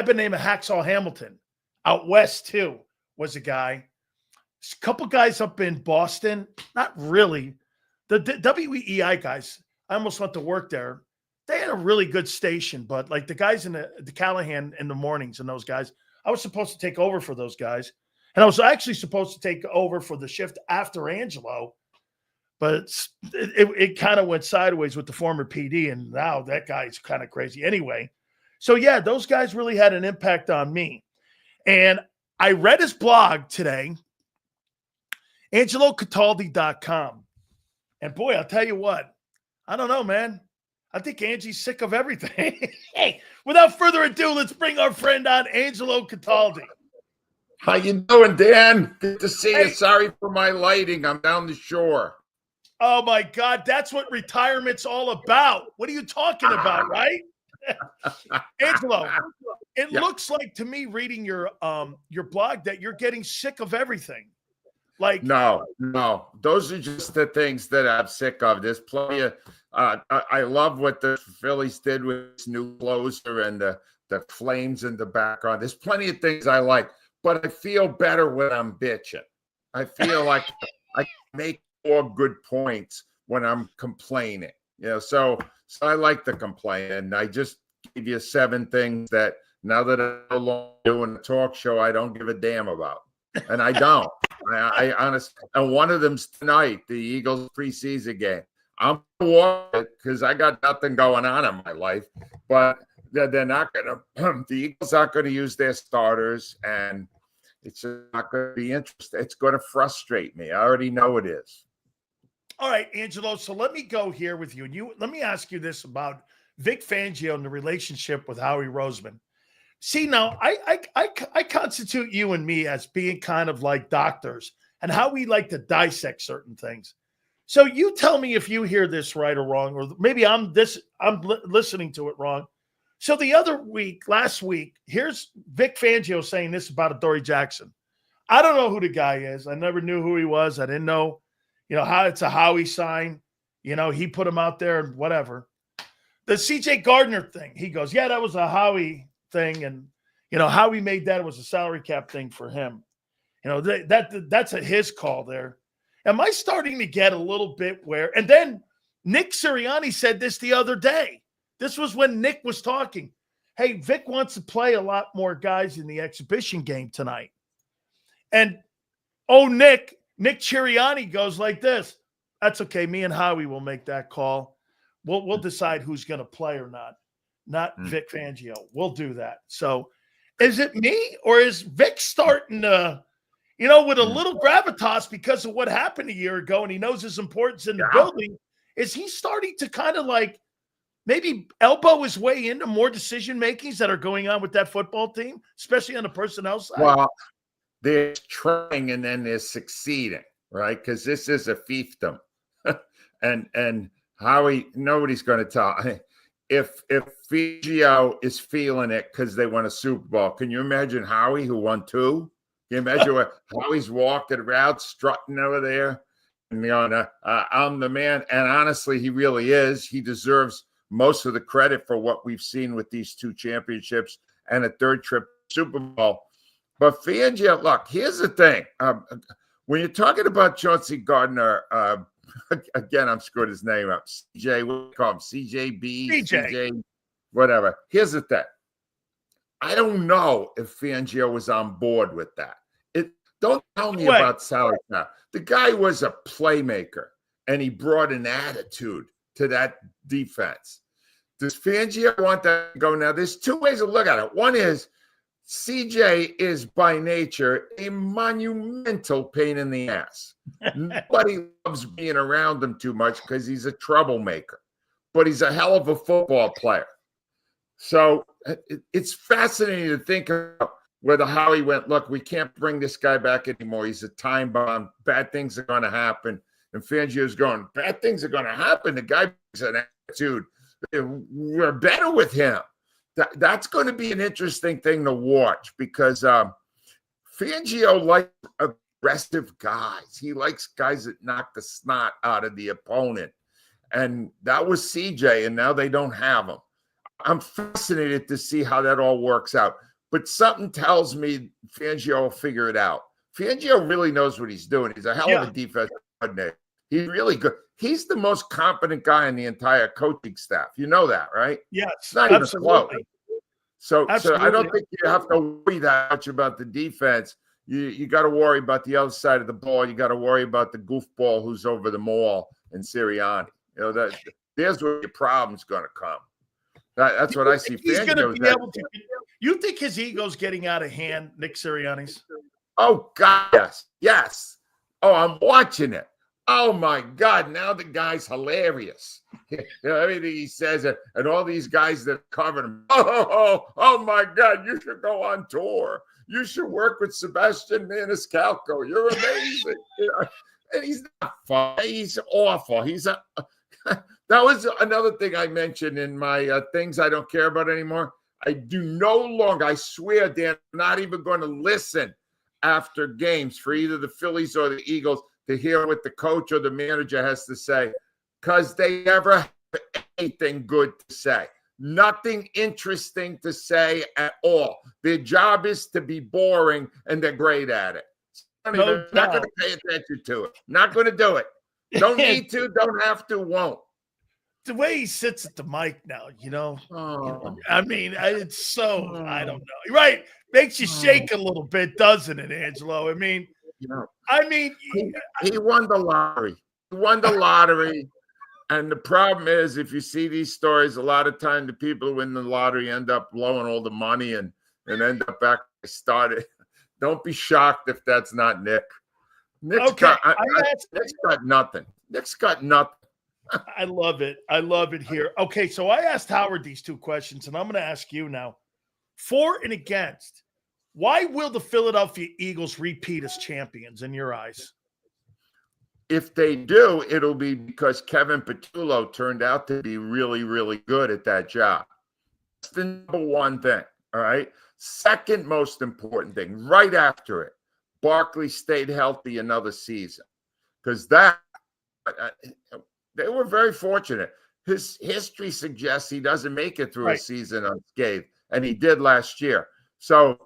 by the name of Hacksaw Hamilton. Out west, too, was a guy. A couple guys up in Boston. Not really. The WEI guys, I almost went to work there. They had a really good station, but like the guys in the Callahan in the mornings and those guys, I was supposed to take over for those guys. And I was actually supposed to take over for the shift after Angelo, but it kind of went sideways with the former PD, and now that guy's kind of crazy anyway. So, yeah, those guys really had an impact on me. And I read his blog today, AngeloCataldi.com. And, boy, I'll tell you what, I don't know, man. I think Angie's sick of everything. Hey, without further ado, let's bring our friend on, Angelo Cataldi. How you doing, Dan? Good to see you. Sorry for my lighting. I'm down the shore. Oh, my God. That's what retirement's all about. What are you talking about, right? Angelo, it looks like to me reading your blog that you're getting sick of everything. Like No. Those are just the things that I'm sick of. There's plenty of I love what the Phillies did with this new closer and the flames in the background. There's plenty of things I like, but I feel better when I'm bitching. I feel like I make more good points when I'm complaining. So I like to complain, and I just give you 7 things that now that I'm no longer doing a talk show, I don't give a damn about, and I don't. I honestly, and one of them's tonight, the Eagles preseason game. I'm gonna watch it because I got nothing going on in my life, but they're not gonna. The Eagles aren't going to use their starters, and it's just not going to be interesting. It's going to frustrate me. I already know it is. All right, Angelo. So let me go here with you, and let me ask you this about Vic Fangio and the relationship with Howie Roseman. See, now I constitute you and me as being kind of like doctors and how we like to dissect certain things. So you tell me if you hear this right or wrong, or maybe I'm listening to it wrong. So the other week, last week, here's Vic Fangio saying this about Adoree Jackson. I don't know who the guy is. I never knew who he was. I didn't know, how it's a Howie sign. He put him out there and whatever. The CJ Gardner thing, he goes, yeah, that was a Howie thing. And, Howie made that. It was a salary cap thing for him. That's his call there. Am I starting to get a little bit where – and then Nick Sirianni said this the other day. This was when Nick was talking. Hey, Vic wants to play a lot more guys in the exhibition game tonight. And, Nick Sirianni goes like this. That's okay. Me and Howie will make that call. We'll decide who's going to play or not Vic Fangio. We'll do that. So is it me or is Vic starting to – with a little gravitas because of what happened a year ago, and he knows his importance in the building, is he starting to kind of like maybe elbow his way into more decision-makings that are going on with that football team, especially on the personnel side? Well, they're trying and then they're succeeding, right? Because this is a fiefdom. and Howie, nobody's going to tell. If Fangio is feeling it because they won a Super Bowl, can you imagine Howie, who won 2? Can you imagine how he's walking around, strutting over there? And, I'm the man. And honestly, he really is. He deserves most of the credit for what we've seen with these 2 championships and a 3rd trip Super Bowl. But Fangio, look, here's the thing. When you're talking about Chauncey Gardner, again, I'm screwed his name up. CJ, what do you call him? CJB? CJ, whatever. Here's the thing. I don't know if Fangio was on board with that. Don't tell me about salary cap. The guy was a playmaker, and he brought an attitude to that defense. Does Fangio want that to go? Now, there's 2 ways to look at it. One is CJ is by nature a monumental pain in the ass. Nobody loves being around him too much because he's a troublemaker, but he's a hell of a football player. So it's fascinating to think about whether Howie went, look, we can't bring this guy back anymore. He's a time bomb. Bad things are going to happen. And Fangio's going, bad things are going to happen. The guy brings an attitude. We're better with him. That's going to be an interesting thing to watch because Fangio likes aggressive guys. He likes guys that knock the snot out of the opponent. And that was CJ, and now they don't have him. I'm fascinated to see how that all works out. but something tells me Fangio will figure it out. Fangio really knows what he's doing. He's a hell of a defensive coordinator. He's really good. He's the most competent guy in the entire coaching staff. You know that, right? Yes, it's not absolutely. even close. So I don't think you have to worry that much about the defense. You got to worry about the other side of the ball. You got to worry about the goofball who's over the mall and Sirianni. You know, there's where your problem's going to come. That's what I see. He's going to be able to. You think his ego's getting out of hand, Nick Sirianni's? Oh, God, yes. Oh, I'm watching it. Oh, my God. Now the guy's hilarious. You know, everything he says, and all these guys that covered him. Oh, my God, you should go on tour. You should work with Sebastian Maniscalco. You're amazing. You know, and he's not fun. He's awful. That was another thing I mentioned in my things I don't care about anymore. I do no longer, I swear, Dan, I'm not even going to listen after games for either the Phillies or the Eagles to hear what the coach or the manager has to say, because they never have anything good to say. Nothing interesting to say at all. Their job is to be boring, and they're great at it. Not going to pay attention to it. Not going to do it. Don't need to, don't have to, won't. The way he sits at the mic now, you know, I mean, it's so, I don't know. Right. Makes you shake a little bit, doesn't it, Angelo? I mean, he won the lottery. He won the lottery. And the problem is, if you see these stories, a lot of time the people who win the lottery end up blowing all the money and end up back where they started. Don't be shocked if that's not Nick. Nick's got nothing. Nick's got nothing. I love it. I love it here. Okay, so I asked Howard these two questions, and I'm going to ask you now. For and against, why will the Philadelphia Eagles repeat as champions in your eyes? If they do, it'll be because Kevin Patullo turned out to be really, really good at that job. That's the number one thing, all right? Second most important thing, right after it, Barkley stayed healthy another season, because they were very fortunate. His history suggests he doesn't make it through a season unscathed, and he did last year. So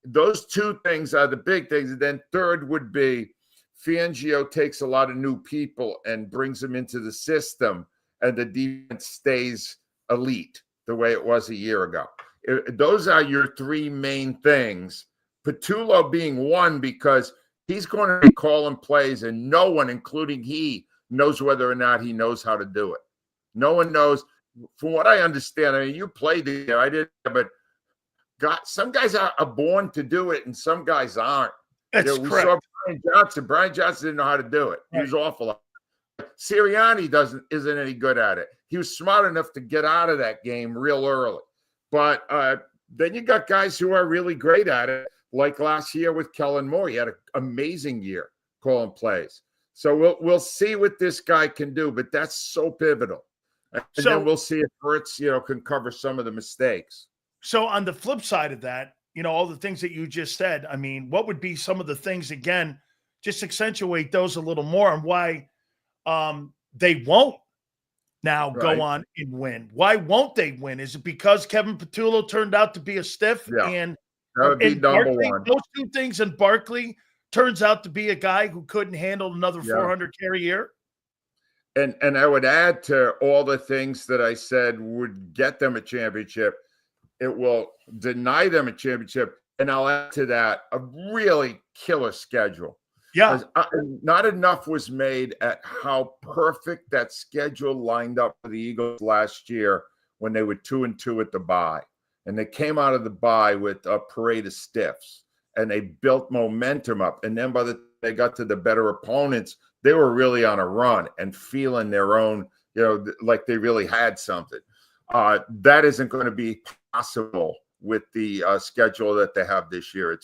those two things are the big things. And then third would be Fangio takes a lot of new people and brings them into the system, and the defense stays elite the way it was a year ago. Those are your three main things. Patullo being one, because he's going to be calling plays, and no one, including he, knows whether or not he knows how to do it. No one knows. From what I understand, I mean, you played there, I didn't, but some guys are born to do it, and some guys aren't. That's we correct. saw Brian Johnson. Brian Johnson didn't know how to do it. He was awful. Sirianni isn't any good at it. He was smart enough to get out of that game real early. But then you got guys who are really great at it, like last year with Kellen Moore. He had an amazing year calling plays. So we'll see what this guy can do, but that's so pivotal. And then we'll see if Fritz, can cover some of the mistakes. So on the flip side of that, all the things that you just said, I mean, what would be some of the things, again, just accentuate those a little more, and why they won't now go on and win? Why won't they win? Is it because Kevin Patullo turned out to be a stiff? Yeah. And that would be number one. Those two things, and Barkley turns out to be a guy who couldn't handle another 400 carry year. And I would add to all the things that I said would get them a championship. It will deny them a championship. And I'll add to that a really killer schedule. Yeah. Not enough was made at how perfect that schedule lined up for the Eagles last year when they were 2-2 at the bye. And they came out of the bye with a parade of stiffs, and they built momentum up. And then by the time they got to the better opponents, they were really on a run and feeling their own, like they really had something. That isn't going to be possible with the schedule that they have this year.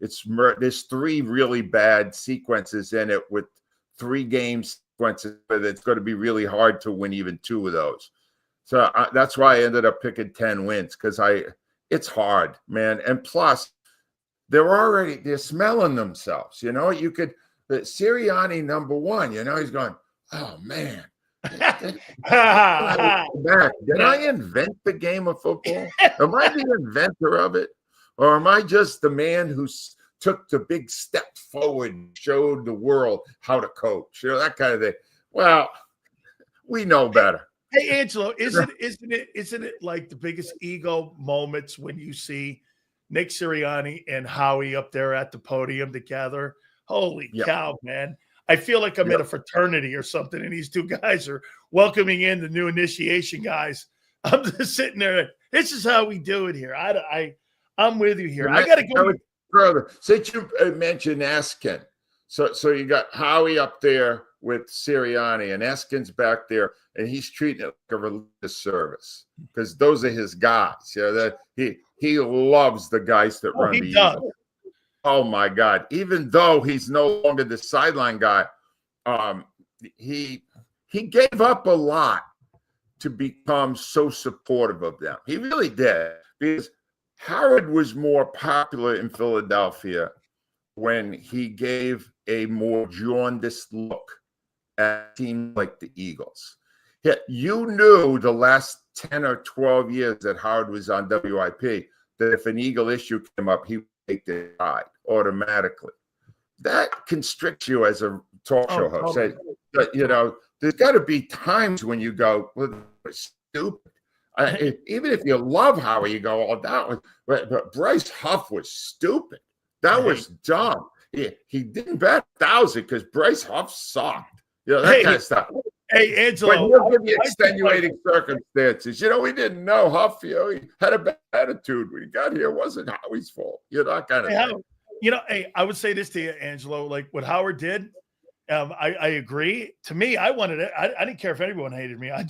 There's three really bad sequences in it with 3 game sequences. It's going to be really hard to win even 2 of those. So that's why I ended up picking 10 wins, because it's hard, man. And plus, they're smelling themselves. The Sirianni number one, he's going, oh man. Did I invent the game of football? Am I the inventor of it? Or am I just the man who took the big step forward and showed the world how to coach? You know, that kind of thing. Well, we know better. Hey, Angelo, isn't it like the biggest ego moments when you see Nick Sirianni and Howie up there at the podium together? Holy cow, man. I feel like I'm in a fraternity or something, and these two guys are welcoming in the new initiation guys. I'm just sitting there. This is how we do it here. I'm with you here. I got to go further. Since you mentioned Eskin, so you got Howie up there with Sirianni, and Eskin's back there, and he's treating it like a religious service because those are his guys. You know, that he loves the guys that run the Eagles. Oh my God! Even though he's no longer the sideline guy, he gave up a lot to become so supportive of them. He really did, because Howard was more popular in Philadelphia when he gave a more jaundiced look at teams like the Eagles. You knew the last 10 or 12 years that Howard was on WIP that if an Eagle issue came up, he would take the side automatically. That constricts you as a talk show host. You know, there's got to be times when you go, well, it's stupid. Even if you love Howie, you go, oh, that was, but Bryce Huff was stupid. That was dumb. He didn't bet 1,000 because Bryce Huff sucked. You know, that kind of stuff. Hey, Angelo. But he'll give you extenuating circumstances. You know, we didn't know Huff. You know, he had a bad attitude when he got here. It wasn't Howie's fault. You know, that kind of thing. You know, hey, I would say this to you, Angelo. Like what Howard did, I agree. To me, I wanted it. I didn't care if anyone hated me. I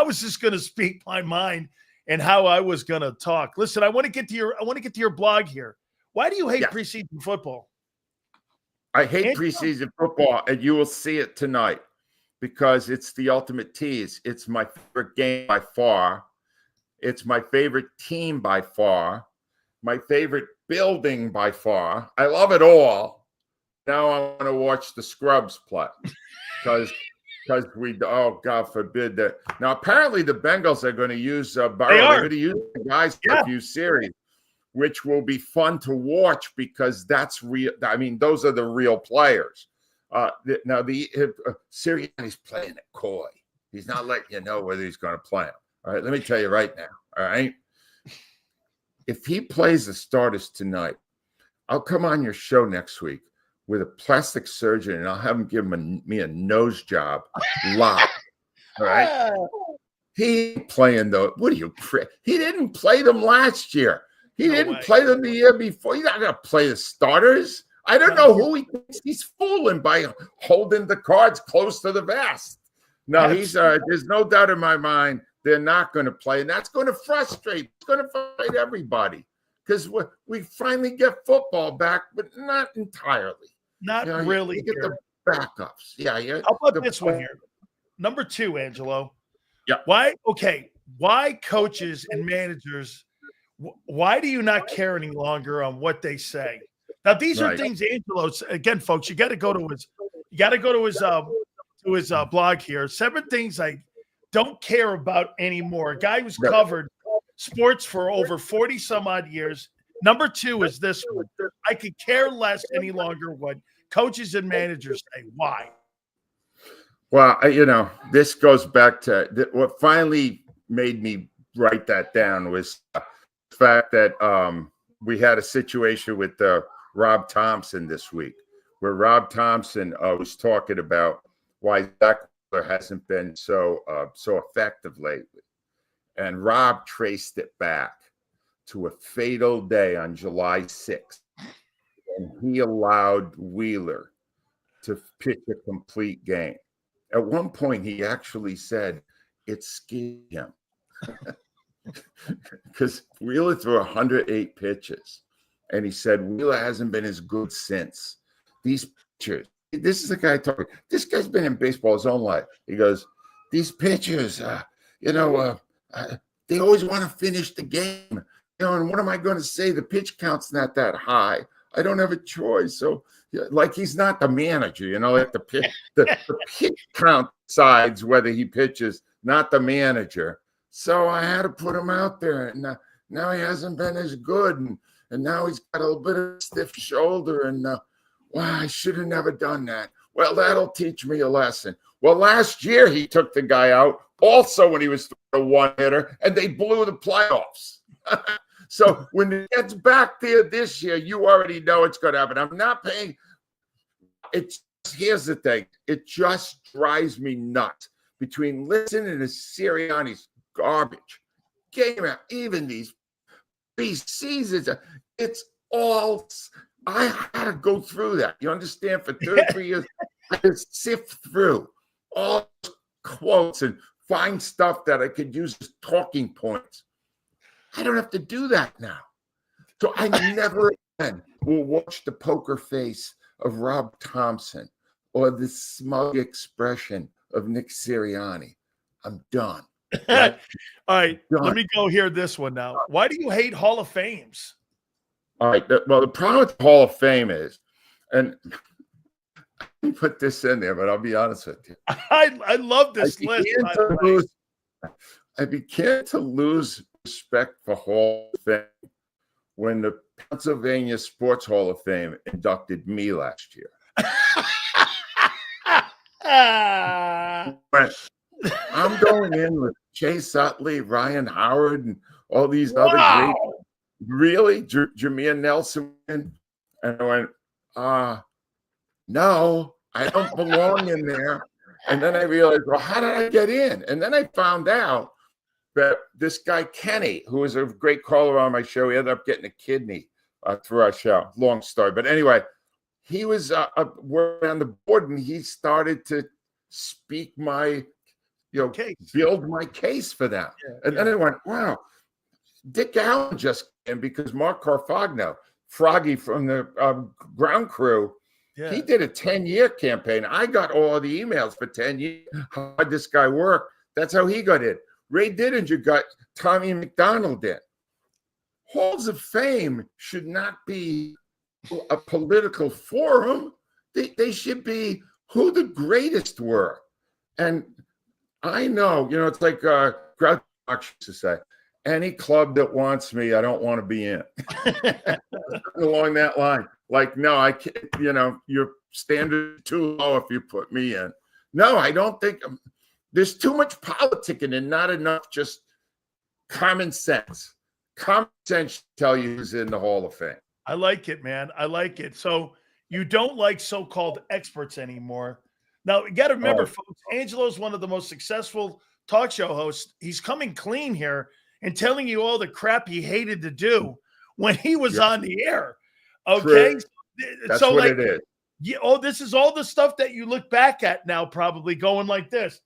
was just going to speak my mind and how I was going to talk. Listen, I want to get to your blog here. Why do you hate preseason football? I hate preseason football, and you will see it tonight because it's the ultimate tease. It's my favorite game by far. It's my favorite team by far. My favorite building by far. I love it all. Now I want to watch the scrubs play because oh, God forbid that. Now, apparently the Bengals are going to use Burrow. They're going to use the guys for a few series, which will be fun to watch because that's real. I mean, those are the real players. Now, Sirianni's playing it coy. He's not letting you know whether he's going to play him. All right, let me tell you right now. All right, if he plays the starters tonight, I'll come on your show next week with a plastic surgeon, and I'll have him give me a nose job live. All right, he ain't playing though. What are you? He didn't play them last year. He didn't play them the year before. He's not going to play the starters. I don't know who he thinks he's fooling by holding the cards close to the vest. No, there's no doubt in my mind they're not going to play, and that's going to frustrate. It's going to frustrate everybody because we finally get football back, but not entirely. Not really. You get the backups. Yeah. How about this one here? Number 2, Angelo. Yeah. Why coaches and managers? Why do you not care any longer on what they say? Now, these are things, Angelo. Again, folks, you got to go to his blog here. 7 things I don't care about anymore. A guy who's covered sports for over 40 some odd years. Number 2 is this one. I could care less any longer what coaches and managers say. Why? Well, you know, this goes back to what finally made me write that down was the fact that we had a situation with Rob Thompson this week, where Rob Thompson was talking about why Zach Wheeler hasn't been so effective lately, and Rob traced it back to a fatal day on July 6th, and he allowed Wheeler to pitch a complete game. At one point, he actually said it scared him because Wheeler threw 108 pitches. And he said, Wheeler hasn't been as good since. These pitchers, this is the guy talking. This guy's been in baseball his own life. He goes, these pitchers, they always want to finish the game. You know, and what am I going to say? The pitch count's not that high. I don't have a choice. So, like, he's not the manager, you know, like the pitch count decides whether he pitches, not the manager. So I had to put him out there. And now he hasn't been as good. and now he's got a little bit of a stiff shoulder, and wow, I should have never done that. Well, that'll teach me a lesson. Well, last year he took the guy out also when he was a one-hitter, and they blew the playoffs. So when it gets back there this year, you already know it's going to happen. I'm not paying. Here's the thing. It just drives me nuts between listening to Sirianni's garbage, game out, even these seasons. It's all. I had to go through that. You understand? For 33 years, I had to sift through all quotes and find stuff that I could use as talking points. I don't have to do that now. So I never again will watch the poker face of Rob Thompson or the smug expression of Nick Sirianni. I'm done. Right? All right, done. Let me go hear this one now. Why do you hate Hall of Fames? All right. Well, the problem with the Hall of Fame is, and let me put this in there, but I'll be honest with you. I love this list. I began to lose respect for Hall of Fame when the Pennsylvania Sports Hall of Fame inducted me last year. I'm going in with Chase Utley, Ryan Howard, and all these other great. Really? Jameer Nelson? And I went, no, I don't belong in there. And then I realized, well, how did I get in? And then I found out that this guy, Kenny, who was a great caller on my show, he ended up getting a kidney through our show. Long story. But anyway, he was working on the board, and he started to speak my, case. Build my case for them. Yeah, and then I went, wow, Dick Allen just came because Mark Carfagno, Froggy from the ground crew, he did a 10-year campaign. I got all of the emails for 10 years. How hard this guy worked. That's how he got in. Ray Didinger got Tommy McDonald in. Halls of Fame should not be a political forum. They should be who the greatest were. And I know, it's like Groucho Marx used to say, any club that wants me, I don't want to be in. Along that line. Like, no, I can't, your standard is too low if you put me in. No, I don't think there's too much politicking and not enough just common sense. Common sense tell you who's in the Hall of Fame. I like it, man. I like it. So you don't like so-called experts anymore. Now, you got to remember, folks, Angelo's one of the most successful talk show hosts. He's coming clean here and telling you all the crap he hated to do when he was on the air. Okay? That's so what it is. This is all the stuff that you look back at now, probably going like this.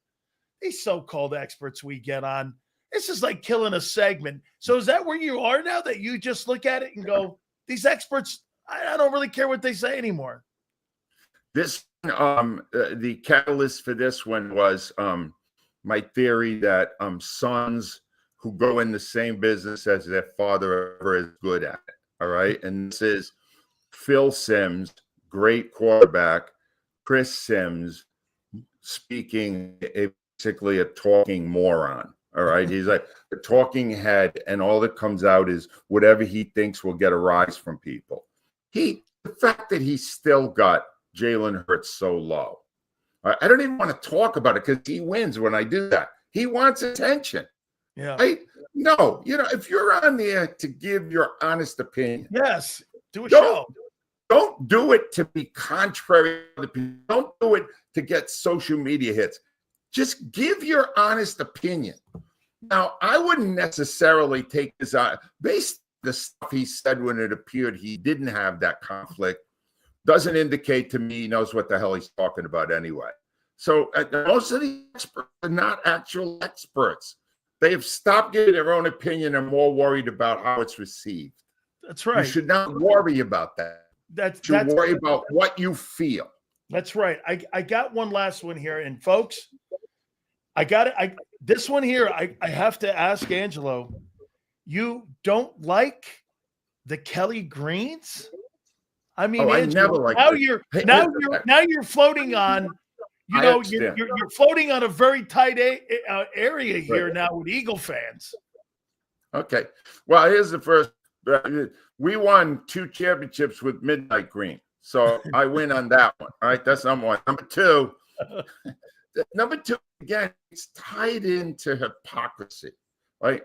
These so-called experts we get on, this is like killing a segment. So is that where you are now, that you just look at it and go, these experts, I don't really care what they say anymore? This, the catalyst for this one was my theory that sons who go in the same business as their father are as good at it. All right. And this is Phil Simms, great quarterback, Chris Simms, speaking basically a talking moron. All right. He's like a talking head, and all that comes out is whatever he thinks will get a rise from people. The fact that he still got Jalen Hurts so low. I don't even want to talk about it because he wins when I do that. He wants attention. Yeah. No, if you're on there to give your honest opinion. Yes. Do a show. Don't do it to be contrary to people. Don't do it to get social media hits. Just give your honest opinion. Now, I wouldn't necessarily take this out based on the stuff he said when it appeared he didn't have that conflict. Doesn't indicate to me he knows what the hell he's talking about anyway. So most of the experts are not actual experts. They have stopped giving their own opinion and more worried about how it's received. That's right. You should not worry about that. You should worry about what you feel. That's right. I got one last one here. And folks, I got it. This one here, I have to ask Angelo, you don't like the Kelly Greens? I mean, I never like now you're floating on, you're floating on a very tight area here now with Eagle fans. Okay. Well, here's the first. we won 2 championships with Midnight Green. So I win on that one. All right, that's number one. Number two, again, it's tied into hypocrisy, right?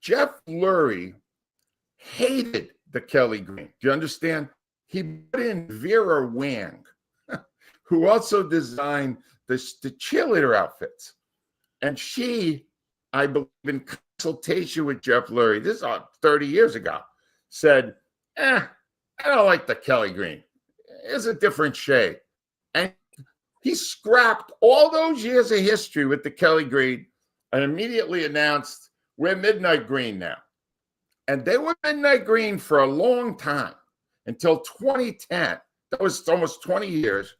Jeff Lurie hated the Kelly Green. Do you understand? He put in Vera Wang, who also designed the cheerleader outfits. And she, I believe, in consultation with Jeff Lurie, this is 30 years ago, said, I don't like the Kelly Green. It's a different shade. And he scrapped all those years of history with the Kelly Green and immediately announced, we're Midnight Green now. And they were Midnight Green for a long time, until 2010. That was almost 20 years.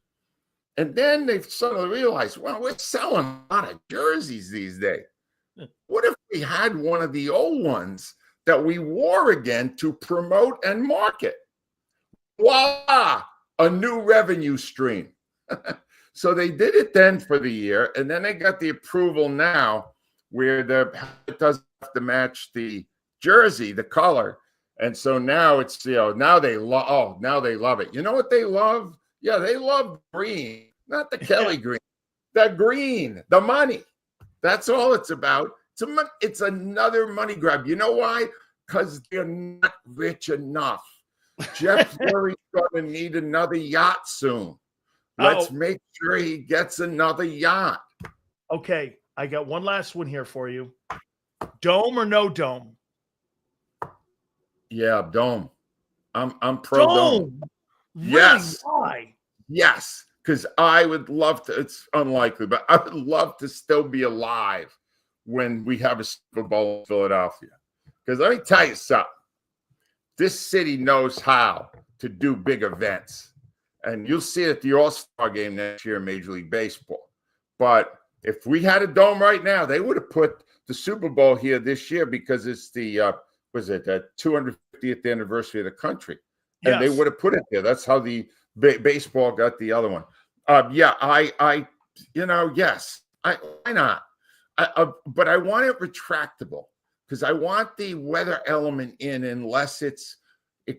And then they suddenly realized, well, we're selling a lot of jerseys these days. What if we had one of the old ones that we wore again to promote and market? Voila, a new revenue stream. So they did it then for the year, and then they got the approval now where it doesn't have to match the jersey, the color. And so now it's, now they love it. You know what they love? Yeah, they love green, not the Kelly Green. The green, the money. That's all it's about. It's another money grab. You know why? Because they're not rich enough. Jeff Lurie's going to need another yacht soon. Let's make sure he gets another yacht. Okay, I got one last one here for you. Dome or no dome? Yeah, dome. I'm pro dome. Really? Yes. Why? Yes, because I would love to. It's unlikely, but I would love to still be alive when we have a Super Bowl in Philadelphia. Because let me tell you something. This city knows how to do big events. And you'll see it at the All-Star game next year in Major League Baseball. But if we had a dome right now, they would have put the Super Bowl here this year because it's the 250th anniversary of the country. And they would have put it there. That's how the baseball got the other one. Yes. Why not? But I want it retractable because I want the weather element in unless it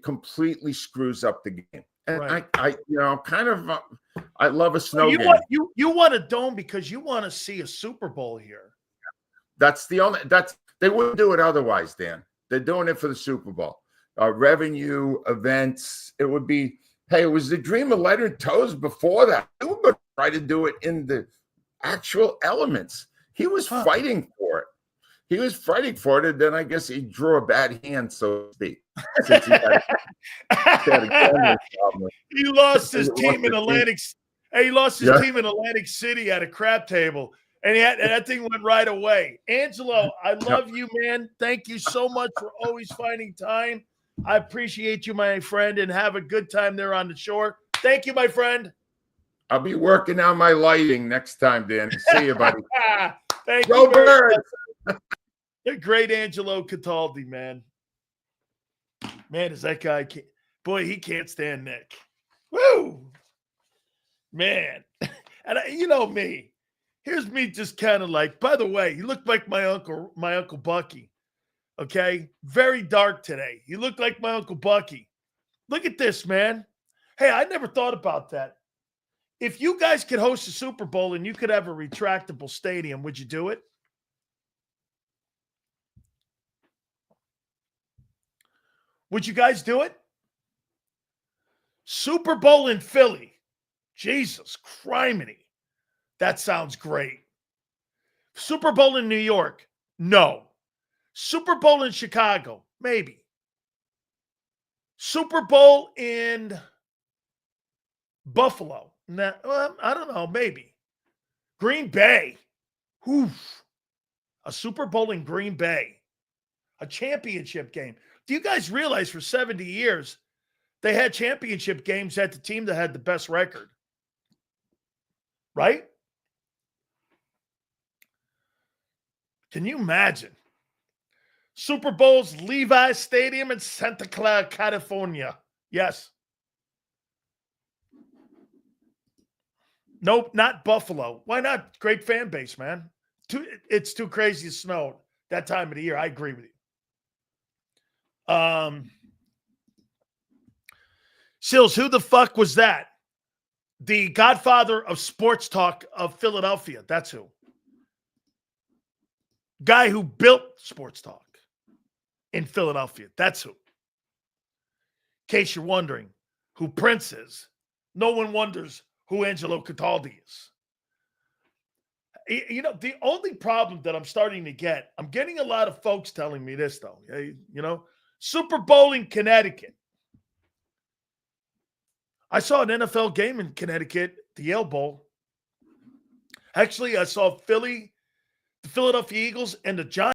completely screws up the game. And right. I love a snow game. You want a dome because you want to see a Super Bowl here. They wouldn't do it otherwise, Dan. They're doing it for the Super Bowl. Revenue, events. It would be, it was the dream of Leonard Toews before that. They were going to try to do it in the actual elements. He was fighting for it. And then I guess he drew a bad hand, so to speak. He lost his team in Atlantic. He lost his team in Atlantic City at a crap table, and that thing went right away. Angelo, I love you, man. Thank you so much for always finding time. I appreciate you, my friend, and have a good time there on the shore. Thank you, my friend. I'll be working on my lighting next time, Dan. See you, buddy. Thank you. Go Birds. The great Angelo Cataldi, man. Man, is that guy? He can't stand Nick. Woo! Man. And you know me. Here's me just kind of like, by the way, he looked like my uncle Bucky. Okay? Very dark today. He looked like my Uncle Bucky. Look at this, man. Hey, I never thought about that. If you guys could host a Super Bowl and you could have a retractable stadium, would you do it? Would you guys do it? Super Bowl in Philly. Jesus criminy. That sounds great. Super Bowl in New York. No. Super Bowl in Chicago. Maybe. Super Bowl in Buffalo. Nah, well, I don't know. Maybe. Green Bay. Oof. A Super Bowl in Green Bay. A championship game. Do you guys realize for 70 years, they had championship games at the team that had the best record? Right? Can you imagine? Super Bowl's Levi's Stadium in Santa Clara, California. Yes. Nope, not Buffalo. Why not? Great fan base, man. It's too crazy to snow that time of the year. I agree with you. Sills, who the fuck was that? The godfather of sports talk of Philadelphia. That's who. Guy who built sports talk in Philadelphia. That's who. In case you're wondering who Prince is, no one wonders who Angelo Cataldi is. You know, the only problem that I'm starting to get, I'm getting a lot of folks telling me this, though. You know, Super Bowl in Connecticut. I saw an NFL game in Connecticut, the Yale Bowl. Actually, I saw the Philadelphia Eagles and the Giants.